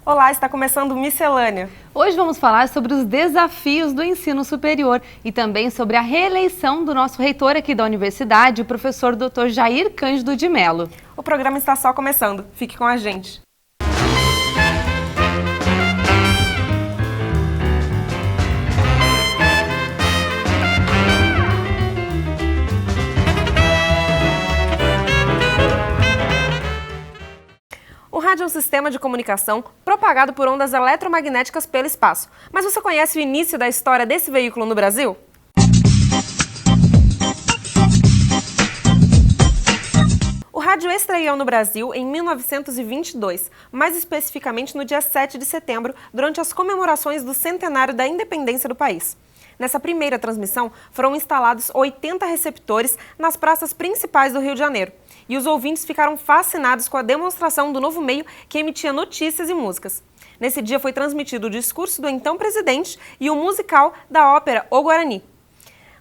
Olá, está começando Miscelânea. Hoje vamos falar sobre os desafios do ensino superior e também sobre a reeleição do nosso reitor aqui da universidade, o professor Dr. Jair Cândido de Mello. O programa está só começando. Fique com a gente. O rádio é um sistema de comunicação propagado por ondas eletromagnéticas pelo espaço. Mas você conhece o início da história desse veículo no Brasil? O rádio estreou no Brasil em 1922, mais especificamente no dia 7 de setembro, durante as comemorações do centenário da independência do país. Nessa primeira transmissão, foram instalados 80 receptores nas praças principais do Rio de Janeiro. E os ouvintes ficaram fascinados com a demonstração do novo meio que emitia notícias e músicas. Nesse dia foi transmitido o discurso do então presidente e o musical da ópera O Guarani.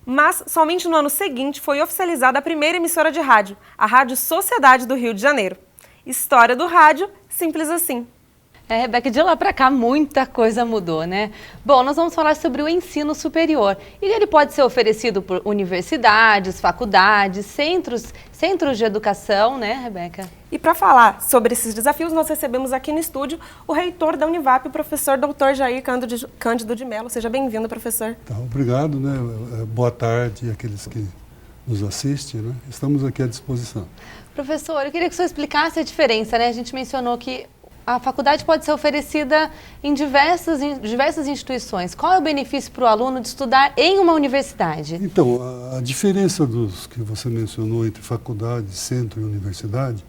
Mas somente no ano seguinte foi oficializada a primeira emissora de rádio, a Rádio Sociedade do Rio de Janeiro. História do rádio, simples assim. Rebeca, de lá para cá muita coisa mudou, né? Bom, nós vamos falar sobre o ensino superior. E ele pode ser oferecido por universidades, faculdades, centros de educação, né, Rebeca? E para falar sobre esses desafios, nós recebemos aqui no estúdio o reitor da Univap, o professor Dr. Jair Cândido de Mello. Seja bem-vindo, professor. Então, obrigado, né? Boa tarde àqueles que nos assistem, né? Estamos aqui à disposição. Professor, eu queria que o senhor explicasse a diferença, né? A gente mencionou que a faculdade pode ser oferecida em diversas instituições. Qual é o benefício para o aluno de estudar em uma universidade? Então, a diferença dos que você mencionou entre faculdade, centro e universidade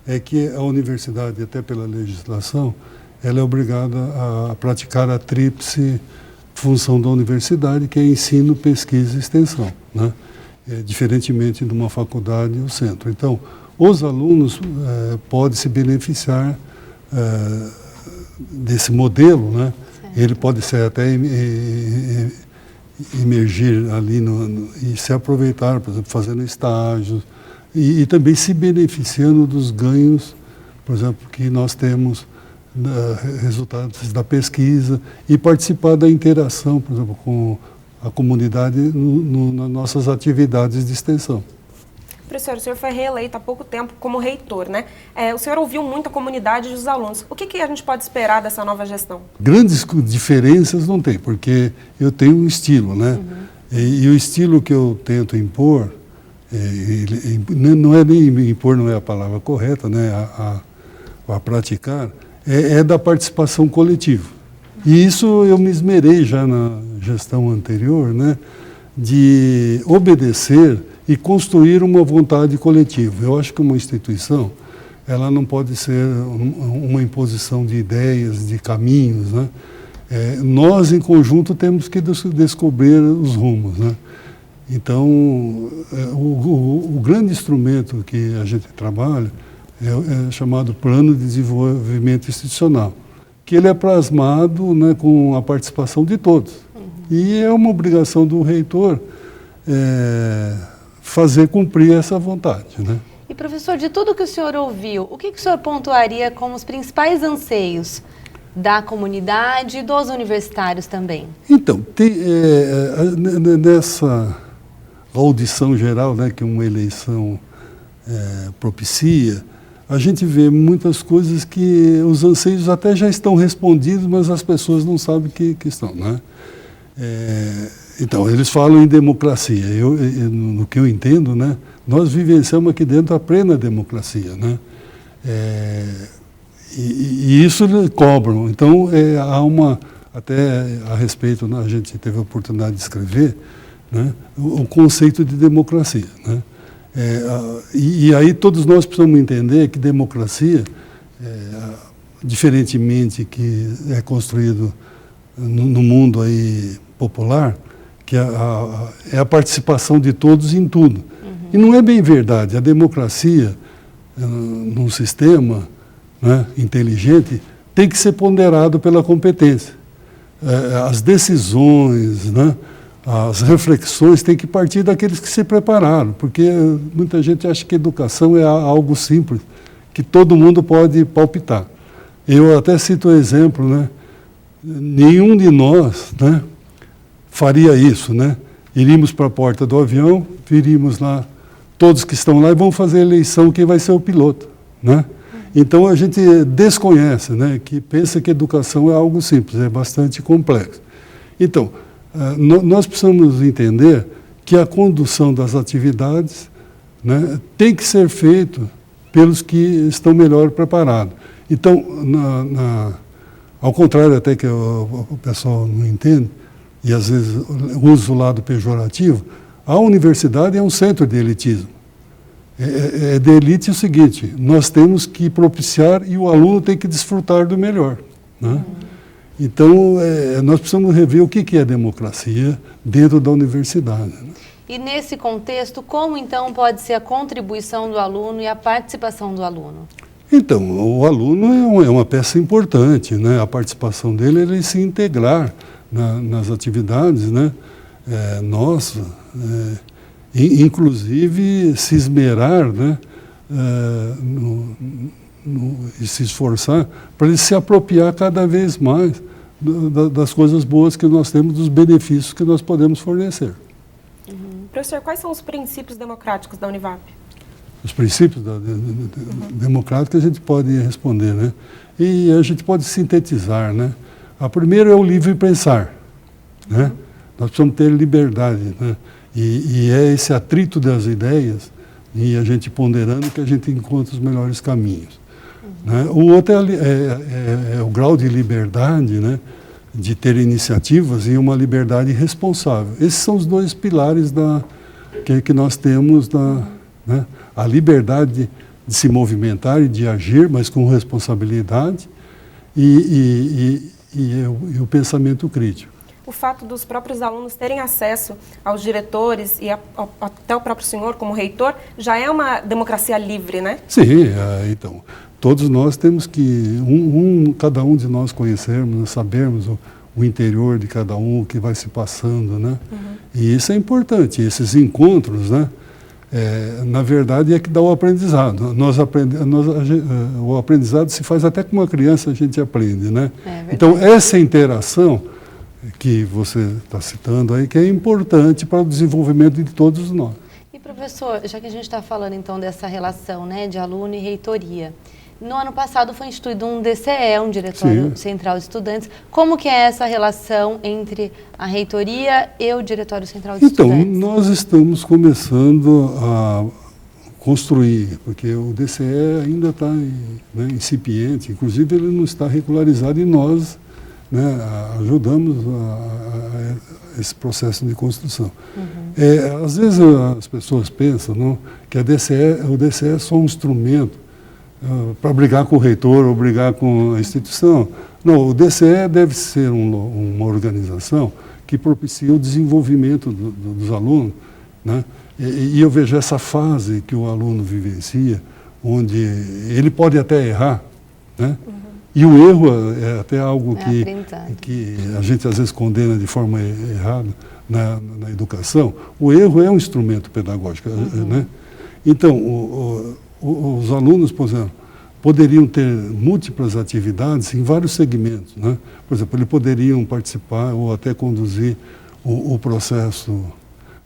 é que a universidade, até pela legislação, ela é obrigada a praticar a tríplice função da universidade, que é ensino, pesquisa e extensão, né? Diferentemente de uma faculdade ou centro. Então, os alunos podem se beneficiar desse modelo, né? Ele pode ser até emergir ali e se aproveitar, por exemplo, fazendo estágios e também se beneficiando dos ganhos, por exemplo, que nós temos resultados da pesquisa e participar da interação, por exemplo, com a comunidade nas nossas atividades de extensão. Professor, o senhor foi reeleito há pouco tempo como reitor, né? O senhor ouviu muito a comunidade e os alunos. O que a gente pode esperar dessa nova gestão? Grandes diferenças não tem, porque eu tenho um estilo, né? Uhum. E o estilo que eu tento impor, não é nem impor, não é a palavra correta, né? A praticar, é da participação coletiva. E isso eu me esmerei já na gestão anterior, né? De obedecer e construir uma vontade coletiva. Eu acho que uma instituição, ela não pode ser uma imposição de ideias, de caminhos, né? Nós, em conjunto, temos que descobrir os rumos, né? Então, o grande instrumento que a gente trabalha é chamado Plano de Desenvolvimento Institucional, que ele é plasmado, né, com a participação de todos. Uhum. E é uma obrigação do reitor fazer cumprir essa vontade, né? E, professor, de tudo que o senhor ouviu, o que o senhor pontuaria como os principais anseios da comunidade e dos universitários também? Então, nessa audição geral, né, que uma eleição propicia, a gente vê muitas coisas que os anseios até já estão respondidos, mas as pessoas não sabem que estão, né? Então, eles falam em democracia. No que eu entendo, né, nós vivenciamos aqui dentro a plena democracia, né? E isso cobram. Então, há até a respeito, né, a gente teve a oportunidade de escrever, né, o conceito de democracia, né? E aí todos nós precisamos entender que democracia, diferentemente que é construído no mundo aí popular, que é a participação de todos em tudo. Uhum. E não é bem verdade. A democracia, num sistema, né, inteligente, tem que ser ponderado pela competência. As decisões, né, as reflexões têm que partir daqueles que se prepararam, porque muita gente acha que educação é algo simples, que todo mundo pode palpitar. Eu até cito o exemplo, né? Nenhum de nós, né, faria isso, né? Iríamos para a porta do avião, viríamos lá, todos que estão lá e vão fazer a eleição quem vai ser o piloto, né? Então a gente desconhece, né, que pensa que educação é algo simples, é bastante complexo. Então, nós precisamos entender que a condução das atividades, né, tem que ser feito pelos que estão melhor preparados. Então, ao contrário até que o pessoal não entende, e às vezes usa o lado pejorativo, a universidade é um centro de elitismo. É de elite o seguinte, nós temos que propiciar e o aluno tem que desfrutar do melhor, né? Então, nós precisamos rever o que é democracia dentro da universidade, né? E nesse contexto, como então pode ser a contribuição do aluno e a participação do aluno? Então, o aluno é uma peça importante, né? A participação dele é ele se integrar nas atividades, né? Inclusive se esmerar, né? E se esforçar para ele se apropriar cada vez mais das coisas boas que nós temos, dos benefícios que nós podemos fornecer. Professor, quais são os princípios democráticos da Univap? Os princípios democráticos a gente pode responder, né? E a gente pode sintetizar, né? A primeira é o livre pensar, né? Nós precisamos ter liberdade, né? E é esse atrito das ideias e a gente ponderando que a gente encontra os melhores caminhos, né? O outro é o grau de liberdade, né? De ter iniciativas e uma liberdade responsável. Esses são os dois pilares que nós temos, né? A liberdade de se movimentar e de agir, mas com responsabilidade, e o pensamento crítico. O fato dos próprios alunos terem acesso aos diretores e até o próprio senhor como reitor já é uma democracia livre, né? Sim, então, todos nós temos que, cada um de nós conhecermos, sabermos o interior de cada um, o que vai se passando, né? E isso é importante, esses encontros, né? Na verdade é que dá o aprendizado. O aprendizado se faz até com uma criança, a gente aprende, né? Então essa interação que você está citando aí, que é importante para o desenvolvimento de todos nós. E professor, já que a gente está falando então dessa relação, né, de aluno e reitoria, no ano passado foi instituído um DCE, um Diretório Central de Estudantes. Como que é essa relação entre a reitoria e o Diretório Central de Estudantes? Então, nós estamos começando a construir, porque o DCE ainda está, né, incipiente, inclusive ele não está regularizado e nós, né, ajudamos a esse processo de construção. Às vezes as pessoas pensam, não, que o DCE é só um instrumento para brigar com o reitor ou brigar com a instituição. Não, o DCE deve ser uma organização que propicia o desenvolvimento dos alunos, né? E eu vejo essa fase que o aluno vivencia, onde ele pode até errar, né? E o erro é até algo que a gente às vezes condena de forma errada na educação. O erro é um instrumento pedagógico, né? Então, os alunos, por exemplo, poderiam ter múltiplas atividades em vários segmentos, né? Por exemplo, eles poderiam participar ou até conduzir o processo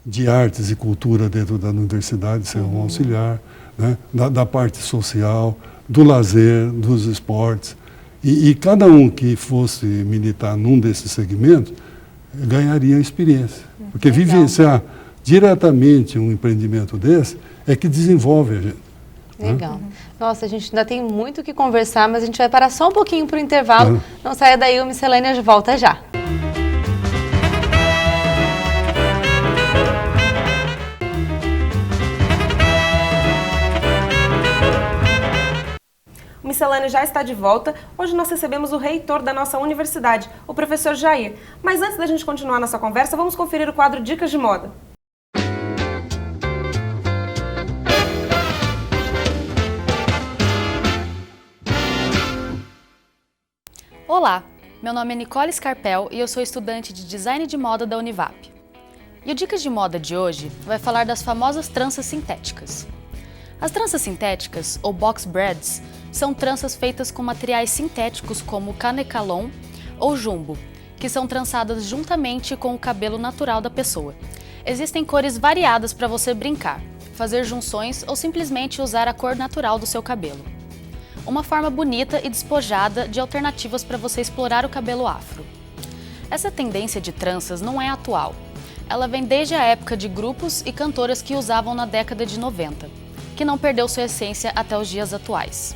de artes e cultura dentro da universidade, ser um auxiliar, né? Da parte social, do lazer, dos esportes. E cada um que fosse militar num desses segmentos ganharia experiência. Porque vivenciar diretamente um empreendimento desse é que desenvolve a gente. Legal. Nossa, a gente ainda tem muito o que conversar, mas a gente vai parar só um pouquinho para o intervalo. Não saia daí, o Miscelânea volta já. O Miscelânea já está de volta. Hoje nós recebemos o reitor da nossa universidade, o professor Jair. Mas antes da gente continuar nossa conversa, vamos conferir o quadro Dicas de Moda. Olá, meu nome é Nicole Scarpel e eu sou estudante de Design de Moda da Univap. E o Dicas de Moda de hoje vai falar das famosas tranças sintéticas. As tranças sintéticas, ou box braids, são tranças feitas com materiais sintéticos como canecalon ou jumbo, que são trançadas juntamente com o cabelo natural da pessoa. Existem cores variadas para você brincar, fazer junções ou simplesmente usar a cor natural do seu cabelo. Uma forma bonita e despojada de alternativas para você explorar o cabelo afro. Essa tendência de tranças não é atual. Ela vem desde a época de grupos e cantoras que usavam na década de 90, que não perdeu sua essência até os dias atuais.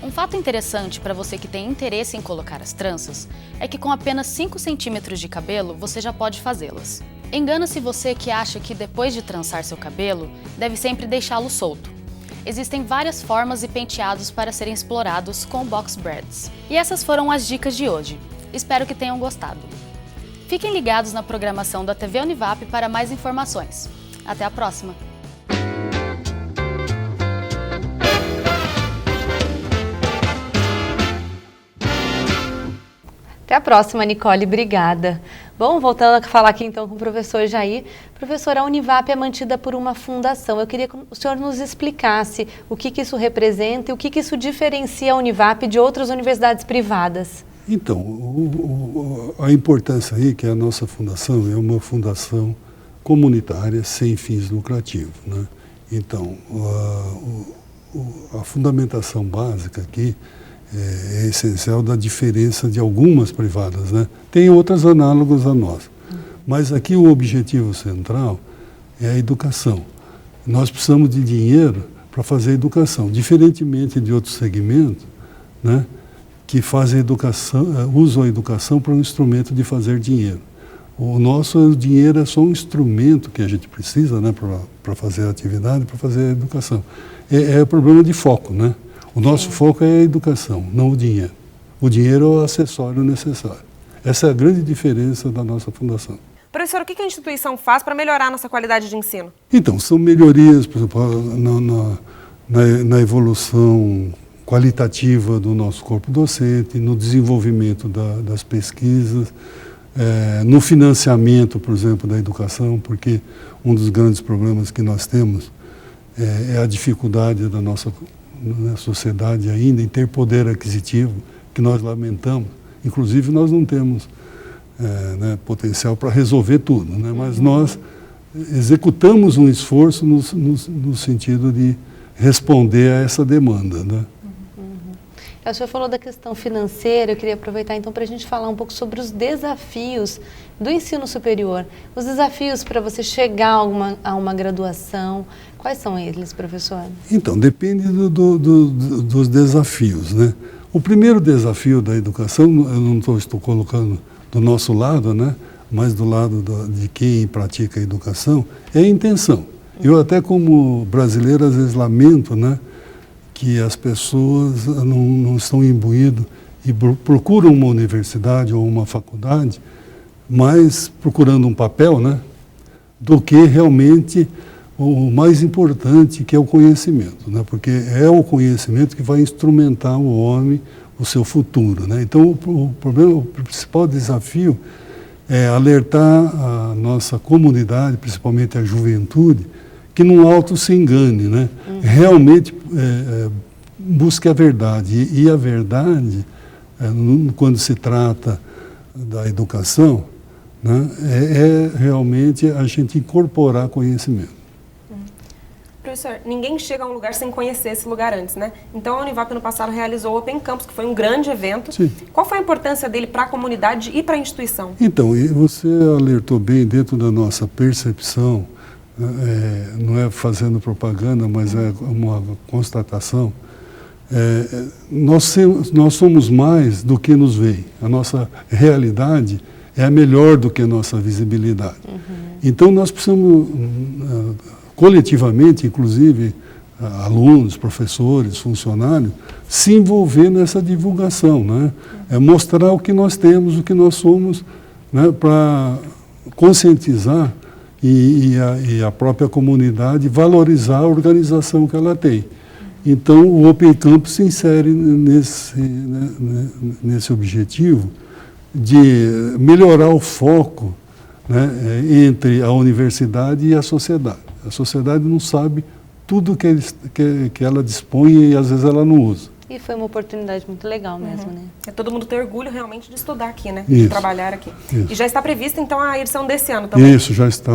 Um fato interessante para você que tem interesse em colocar as tranças é que com apenas 5 centímetros de cabelo você já pode fazê-las. Engana-se você que acha que depois de trançar seu cabelo, deve sempre deixá-lo solto. Existem várias formas e penteados para serem explorados com o box braids. E essas foram as dicas de hoje. Espero que tenham gostado. Fiquem ligados na programação da TV Univap para mais informações. Até a próxima! Até a próxima, Nicole. Obrigada. Bom, voltando a falar aqui então com o professor Jair. Professor, a Univap é mantida por uma fundação. Eu queria que o senhor nos explicasse o que isso representa e o que isso diferencia a Univap de outras universidades privadas. Então, a importância aí que a nossa fundação é uma fundação comunitária sem fins lucrativos, né? Então, a fundamentação básica aqui é essencial da diferença de algumas privadas, né? Tem outras análogas a nós, mas aqui o objetivo central é a educação. Nós precisamos de dinheiro para fazer a educação, diferentemente de outros segmentos, né, que fazem educação, usam a educação para um instrumento de fazer dinheiro. O nosso dinheiro é só um instrumento que a gente precisa, né, para fazer a atividade, para fazer a educação. É o problema de foco, né? O nosso foco é a educação, não o dinheiro. O dinheiro é o acessório necessário. Essa é a grande diferença da nossa fundação. Professor, o que a instituição faz para melhorar a nossa qualidade de ensino? Então, são melhorias, por exemplo, na evolução qualitativa do nosso corpo docente, no desenvolvimento das pesquisas, no financiamento, por exemplo, da educação, porque um dos grandes problemas que nós temos é a dificuldade da nossa sociedade ainda em ter poder aquisitivo, que nós lamentamos. Inclusive, nós não temos potencial para resolver tudo, né? Mas nós executamos um esforço no sentido de responder a essa demanda, né? O senhor falou da questão financeira, eu queria aproveitar então para a gente falar um pouco sobre os desafios do ensino superior. Os desafios para você chegar a uma graduação, quais são eles, professor? Então, depende dos desafios, né? O primeiro desafio da educação, eu não estou colocando do nosso lado, né, mas do lado de quem pratica a educação, é a intenção. Eu até como brasileiro às vezes lamento, né, que as pessoas não estão imbuídas e procuram uma universidade ou uma faculdade, mas procurando um papel, né, do que realmente o mais importante, que é o conhecimento, né, porque é o conhecimento que vai instrumentar o homem, o seu futuro, né? Então, o principal desafio é alertar a nossa comunidade, principalmente a juventude, que não auto se engane, né? Realmente busque a verdade. E a verdade, quando se trata da educação, né, é realmente a gente incorporar conhecimento. Professor, ninguém chega a um lugar sem conhecer esse lugar antes, né? Então a Univap no passado realizou o Open Campus, que foi um grande evento. Sim. Qual foi a importância dele para a comunidade e para a instituição? Então, e você alertou bem dentro da nossa percepção, não é fazendo propaganda, mas é uma constatação. Nós somos mais do que nos veem. A nossa realidade é melhor do que a nossa visibilidade. Então nós precisamos, coletivamente, inclusive alunos, professores, funcionários, se envolver nessa divulgação, né? Mostrar o que nós temos, o que nós somos, né, para conscientizar e a própria comunidade valorizar a organização que ela tem. Então, o Open Campus se insere nesse objetivo de melhorar o foco, né, entre a universidade e a sociedade. A sociedade não sabe tudo que ela dispõe e às vezes ela não usa. E foi uma oportunidade muito legal mesmo, né? É todo mundo ter orgulho realmente de estudar aqui, né? Isso. De trabalhar aqui. Isso. E já está prevista, então, a edição desse ano também? Isso, já está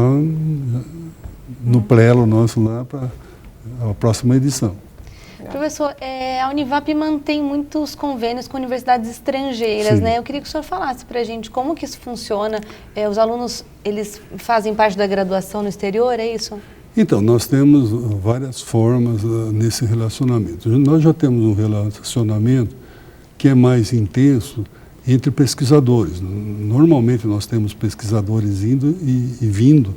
no prelo nosso lá para a próxima edição. Professor, a Univap mantém muitos convênios com universidades estrangeiras, Sim. né? Eu queria que o senhor falasse para a gente como que isso funciona. Os alunos, eles fazem parte da graduação no exterior, é isso? Então, nós temos várias formas nesse relacionamento. Nós já temos um relacionamento que é mais intenso entre pesquisadores. Normalmente nós temos pesquisadores indo e vindo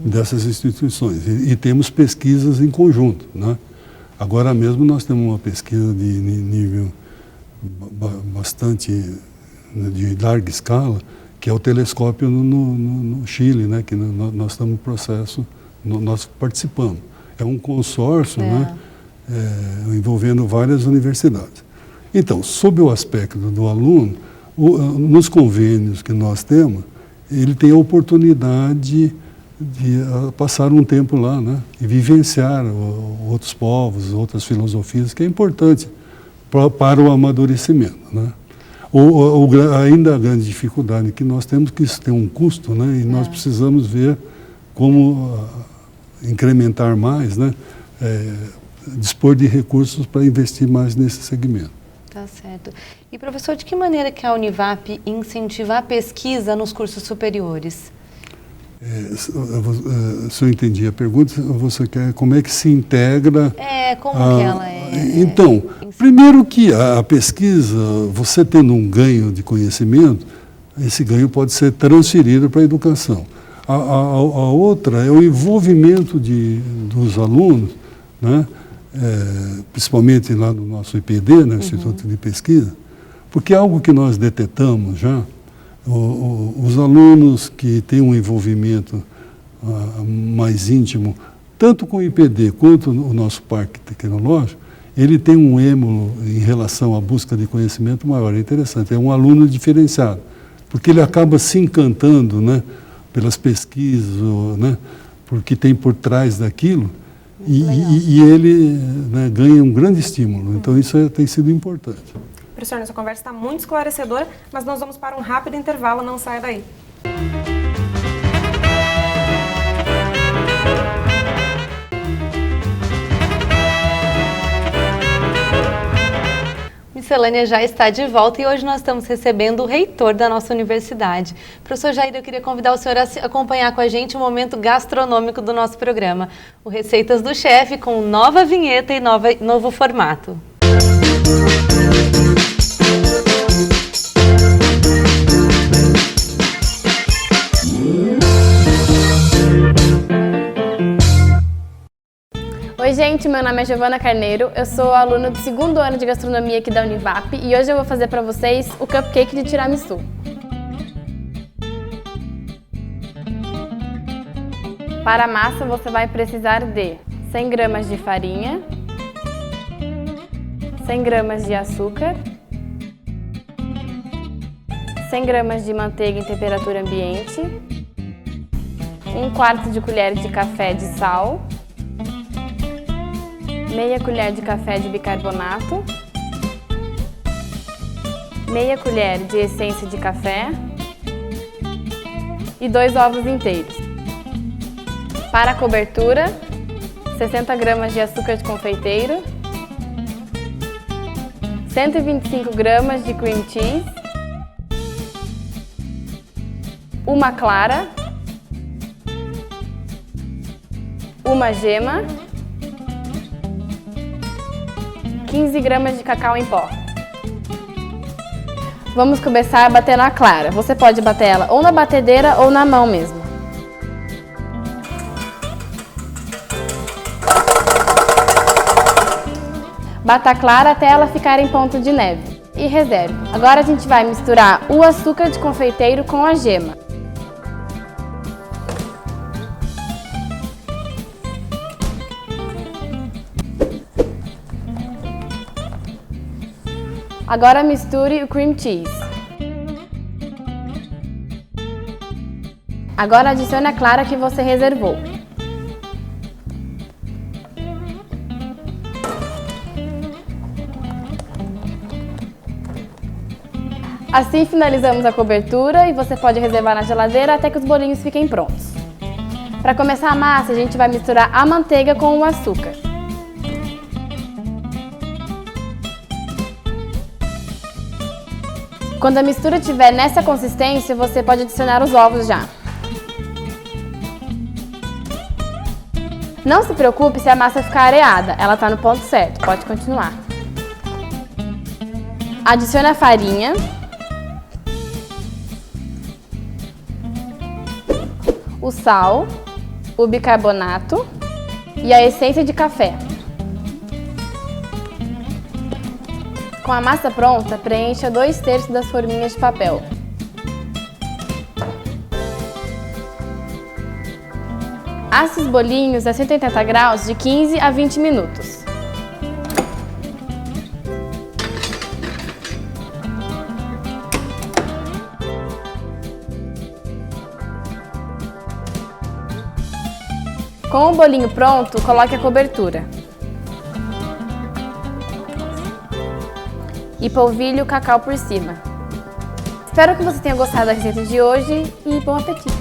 dessas instituições e temos pesquisas em conjunto, né? Agora mesmo nós temos uma pesquisa de nível bastante de larga escala, que é o telescópio no Chile, né? Que nós estamos no processo, nós participamos. É um consórcio, né? Envolvendo várias universidades. Então, sob o aspecto do aluno, nos convênios que nós temos, ele tem a oportunidade de passar um tempo lá, né? E vivenciar outros povos, outras filosofias, que é importante para o amadurecimento, né? Ainda a grande dificuldade que nós temos, que isso tem um custo, né? E nós precisamos ver como incrementar mais, né? Dispor de recursos para investir mais nesse segmento. Tá certo. E, professor, de que maneira que a Univap incentiva a pesquisa nos cursos superiores? Se eu entendi a pergunta, você quer como é que se integra... Como que ela é... Então, primeiro que a pesquisa, você tendo um ganho de conhecimento, esse ganho pode ser transferido para a educação. A outra é o envolvimento dos alunos, né? Principalmente lá no nosso IPD, né? Instituto de Pesquisa, porque é algo que nós detectamos já. Os alunos que têm um envolvimento mais íntimo, tanto com o IPD quanto o nosso parque tecnológico, ele tem um êmulo em relação à busca de conhecimento maior. É interessante, é um aluno diferenciado, porque ele acaba se encantando, né, pelas pesquisas, né, porque tem por trás daquilo, e ele, né, ganha um grande estímulo. Então isso tem sido importante. Professor, nossa conversa está muito esclarecedora, mas nós vamos para um rápido intervalo, não saia daí. Miscelânea já está de volta e hoje nós estamos recebendo o reitor da nossa universidade. Professor Jair, eu queria convidar o senhor a acompanhar com a gente o momento gastronômico do nosso programa, o Receitas do Chefe, com nova vinheta e novo formato. Oi gente, meu nome é Giovana Carneiro, eu sou aluna do 2º ano de gastronomia aqui da Univap e hoje eu vou fazer para vocês o cupcake de tiramisu. Para a massa você vai precisar de 100 gramas de farinha, 100 gramas de açúcar, 100 gramas de manteiga em temperatura ambiente, 1/4 de colher de café de sal, meia colher de café de bicarbonato, meia colher de essência de café e 2 ovos inteiros. Para a cobertura, 60 gramas de açúcar de confeiteiro, 125 gramas de cream cheese, uma clara, uma gema, 15 gramas de cacau em pó. Vamos começar batendo a clara. Você pode bater ela ou na batedeira ou na mão mesmo. Bata a clara até ela ficar em ponto de neve e reserve. Agora a gente vai misturar o açúcar de confeiteiro com a gema. Agora misture o cream cheese. Agora adicione a clara que você reservou. Assim finalizamos a cobertura e você pode reservar na geladeira até que os bolinhos fiquem prontos. Para começar a massa, a gente vai misturar a manteiga com o açúcar. Quando a mistura estiver nessa consistência, você pode adicionar os ovos já. Não se preocupe se a massa ficar areada, ela está no ponto certo, pode continuar. Adicione a farinha. O sal, o bicarbonato e a essência de café. Com a massa pronta, preencha 2/3 das forminhas de papel. Asse os bolinhos a 180 graus de 15 a 20 minutos. Com o bolinho pronto, coloque a cobertura. E polvilhe o cacau por cima. Espero que você tenha gostado da receita de hoje e bom apetite!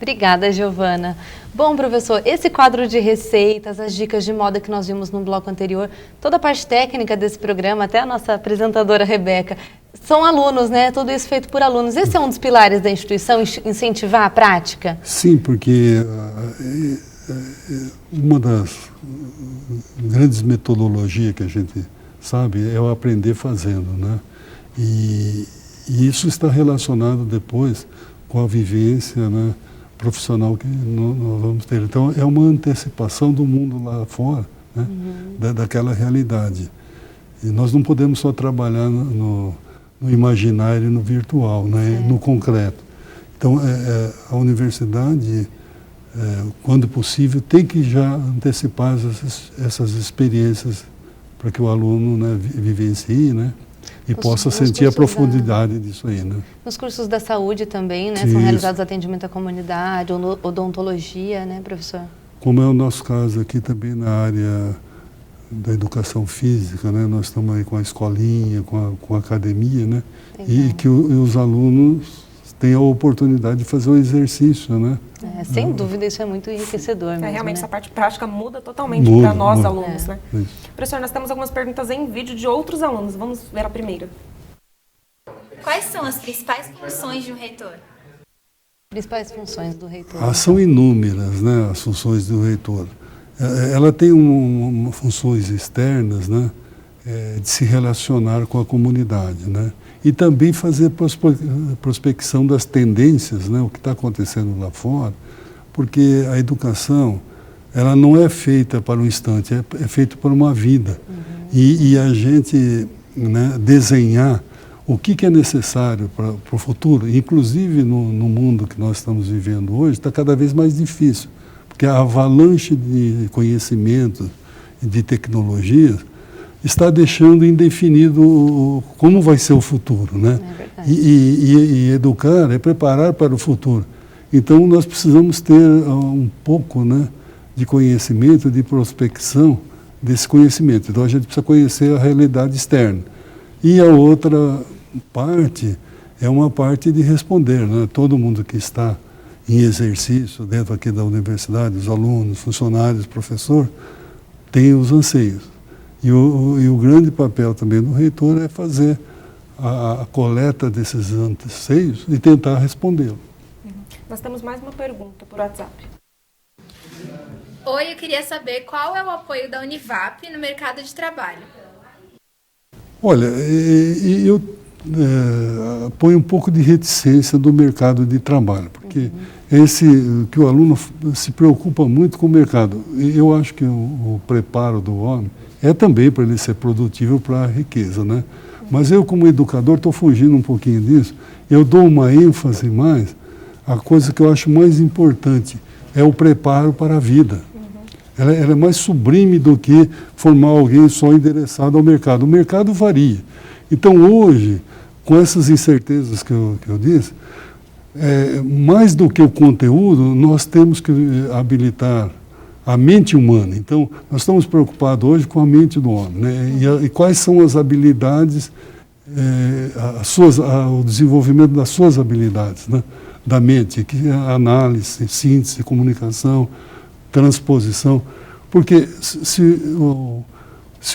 Obrigada, Giovana. Bom, professor, esse quadro de receitas, as dicas de moda que nós vimos no bloco anterior, toda a parte técnica desse programa, até a nossa apresentadora Rebeca, são alunos, né? Tudo isso feito por alunos. Esse é um dos pilares da instituição, incentivar a prática? Sim, porque uma das grandes metodologias que a gente sabe é o aprender fazendo, né? E isso está relacionado depois com a vivência, né, profissional que nós vamos ter. Então, é uma antecipação do mundo lá fora, né, daquela realidade. E nós não podemos só trabalhar no imaginário e no virtual, né, no concreto. Então, a universidade, quando possível, tem que já antecipar essas experiências para que o aluno, né, vivencie, né, e possa sentir a profundidade disso aí, né? Nos cursos da saúde também, né? Sim, são realizados atendimento à comunidade, odontologia, né, professor? Como é o nosso caso aqui também na área da educação física, né? Nós estamos aí com a escolinha, com a academia, né? E que os alunos tenham a oportunidade de fazer o exercício, né? Sem dúvida, isso é muito enriquecedor mesmo, realmente, né? essa parte prática muda totalmente para nós, alunos, né? Professor, nós temos algumas perguntas em vídeo de outros alunos. Vamos ver a primeira. Quais são as principais funções de um reitor? Principais funções do reitor? São inúmeras, né, as funções do reitor. Ela tem funções externas, né, de se relacionar com a comunidade, né? E também fazer prospecção das tendências, né, o que está acontecendo lá fora, porque a educação, ela não é feita para um instante, é feita para uma vida. E a gente, né, desenhar o que é necessário para o futuro, inclusive no mundo que nós estamos vivendo hoje, está cada vez mais difícil, porque a avalanche de conhecimento e de tecnologias está deixando indefinido como vai ser o futuro, né? E educar é preparar para o futuro. Então nós precisamos ter um pouco, né, de conhecimento, de prospecção desse conhecimento. Então a gente precisa conhecer a realidade externa. E a outra parte é uma parte de responder, né? Todo mundo que está em exercício dentro aqui da universidade, os alunos, funcionários, professor, tem os anseios. E o grande papel também do reitor é fazer a coleta desses anseios e tentar respondê-lo. Nós temos mais uma pergunta por WhatsApp. Oi, eu queria saber qual é o apoio da Univap no mercado de trabalho. Olha, eu ponho um pouco de reticência do mercado de trabalho, porque que o aluno se preocupa muito com o mercado. Eu acho que o preparo do homem é também para ele ser produtivo para a riqueza, né? Mas eu, como educador, estou fugindo um pouquinho disso. Eu dou uma ênfase mais à coisa que eu acho mais importante, é o preparo para a vida. Ela é mais sublime do que formar alguém só endereçado ao mercado. O mercado varia. Então, hoje, com essas incertezas que eu disse, mais do que o conteúdo, nós temos que habilitar a mente humana. Então, nós estamos preocupados hoje com a mente do homem, né? E quais são as habilidades, o desenvolvimento das suas habilidades, né? Da mente, que é análise, síntese, comunicação, transposição. Porque se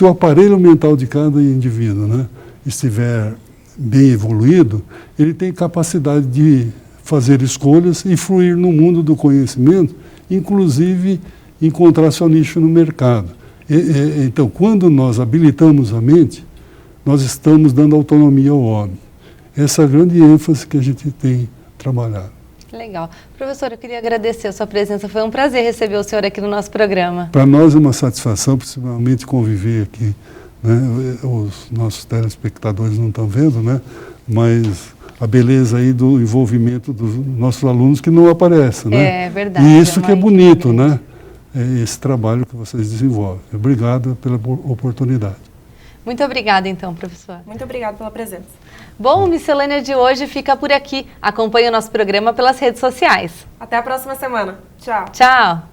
o aparelho mental de cada indivíduo, né, estiver bem evoluído, ele tem capacidade de fazer escolhas e fluir no mundo do conhecimento, inclusive encontrar seu nicho no mercado. Então, quando nós habilitamos a mente, nós estamos dando autonomia ao homem. Essa é a grande ênfase que a gente tem trabalhado. Legal. Professor, eu queria agradecer a sua presença. Foi um prazer receber o senhor aqui no nosso programa. Para nós é uma satisfação, principalmente, conviver aqui, né? Os nossos telespectadores não estão vendo, né? Mas a beleza aí do envolvimento dos nossos alunos que não aparece, né? É verdade. E isso que é bonito, né? Esse trabalho que vocês desenvolvem. Obrigado pela oportunidade. Muito obrigada, então, professor. Muito obrigada pela presença. Bom, o Miscelânea de hoje fica por aqui. Acompanhe o nosso programa pelas redes sociais. Até a próxima semana. Tchau. Tchau.